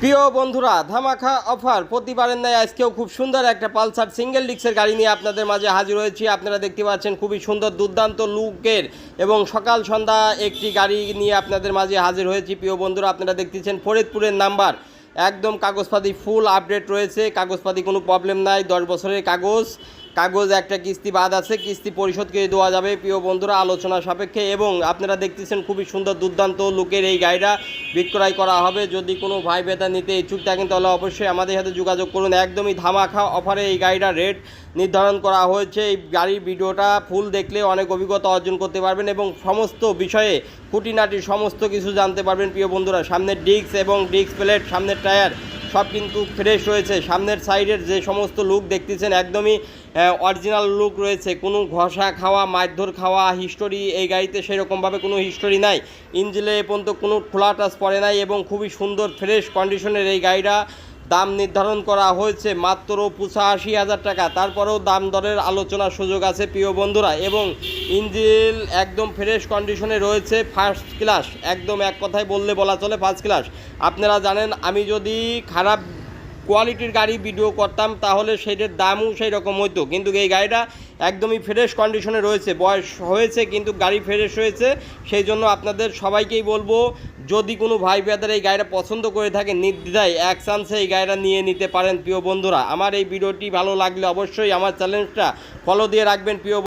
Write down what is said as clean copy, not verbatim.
প্রিয় বন্ধুরা, ধামাকা অফার প্রতিবারের ন্যায় আজকেও খুব সুন্দর একটা পালসার সিঙ্গেল ডিস্কের গাড়ি নিয়ে আপনাদের মাঝে হাজির হয়েছি। আপনারা দেখতে পাচ্ছেন খুবই সুন্দর দুর্দান্ত লুকের এবং সকাল সন্ধ্যা একটি গাড়ি নিয়ে আপনাদের মাঝে হাজির হয়েছি। প্রিয় বন্ধুরা, আপনারা দেখতেছেন ফরিদপুরের নাম্বার, একদম কাগজপাতি ফুল আপডেট রয়েছে, কাগজপাতি কোনো প্রবলেম নাই, 10 বছরের কাগজ একটা কিস্তি বাদ আছে, কিস্তি পরিশোধ করে দেওয়া যাবে প্রিয় বন্ধুরা আলোচনা সাপেক্ষে। এবং আপনারা দেখতেছেন খুবই সুন্দর দুর্দান্ত লুকের এই গাড়িটা বিক্রয় করা হবে। যদি কোনো ভাই বেতা নিতে ইচ্ছুক থাকেন তাহলে অবশ্যই আমাদের সাথে যোগাযোগ করুন। একদমই ধামাকা অফারে এই গাড়িটার রেট নির্ধারণ করা হয়েছে। এই গাড়ির ভিডিওটা ফুল দেখলে অনেক অভিজ্ঞতা অর্জন করতে পারবেন এবং সমস্ত বিষয়ে খুঁটিনাটি সমস্ত কিছু জানতে পারবেন প্রিয় বন্ধুরা। সামনের ডিস্ক এবং ডিস্ক প্লেট, সামনের টায়ার সব কিন্তু ফ্রেশ রয়েছে। সামনের সাইডের যে সমস্ত লুক দেখতেছেন একদমই অরিজিনাল লুক রয়েছে। কোনো ঘষা খাওয়া, মারধর খাওয়া হিস্টোরি এই গাড়িতে সেরকমভাবে কোনো হিস্টোরি নাই। ইঞ্জিনে এ পর্যন্ত কোনো খোলা টাচ পড়ে নাই এবং খুবই সুন্দর ফ্রেশ কন্ডিশনের এই গাড়িটা দাম নির্ধারণ করা হয়েছে মাত্র 85,000 টাকা। তারপরেও দাম দরের আলোচনার সুযোগ আছে প্রিয় বন্ধুরা। এবং ইঞ্জিন একদম ফ্রেশ কন্ডিশনে রয়েছে, ফার্স্ট ক্লাস, একদম এক কথায় বললে বলা চলে ফার্স্ট ক্লাস। আপনারা জানেন আমি যদি খারাপ কোয়ালিটির গাড়ি ভিডিও করতাম তাহলে সেটার দামও সেই রকম হইতো, কিন্তু এই গাড়িটা একদমই ফ্রেশ কন্ডিশনে রয়েছে। বয়স হয়েছে কিন্তু গাড়ি ফ্রেশ হয়েছে। সেই জন্য আপনাদের সবাইকেই বলবো, যদি কোনো ভাই ব্রাদার এই গাড়িটা পছন্দ করে থাকে নির্দ্বিধায় এক চান্সে এই গাড়িটা নিয়ে নিতে পারেন প্রিয় বন্ধুরা। আমার এই ভিডিওটি ভালো লাগলে অবশ্যই আমার চ্যানেলটা ফলো দিয়ে রাখবেন প্রিয়